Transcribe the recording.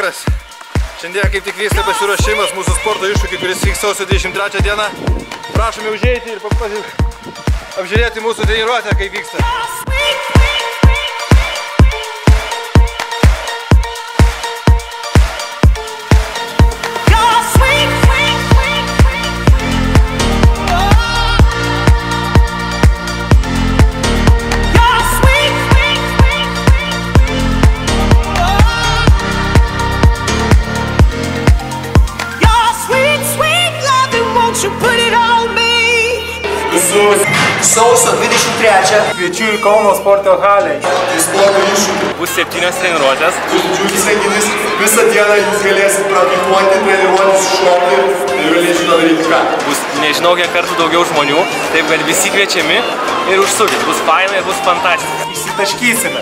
vakaras. Šiandien kaip tik vyksta pasiruošimas mūsų sporto iššūkį, kuris vyks sausio 23 dieną. Prašome užeiti ir apžiūrėti mūsų treniruotę, kaip vyksta. Sausio 23 kviečiu į Kauno sporto halę. Tai sporto iššūkį. Bus 7 treniruotės. Bus didžiulis renginys. Visą dieną jūs galėsit praktikuoti, treniruotis, šokti ir galėsite daryti ką. Bus nežinau kiek kartų daugiau žmonių, taip kad visi kviečiami ir užsukit. Bus fainai ir bus fantastika. Išsitaškysime.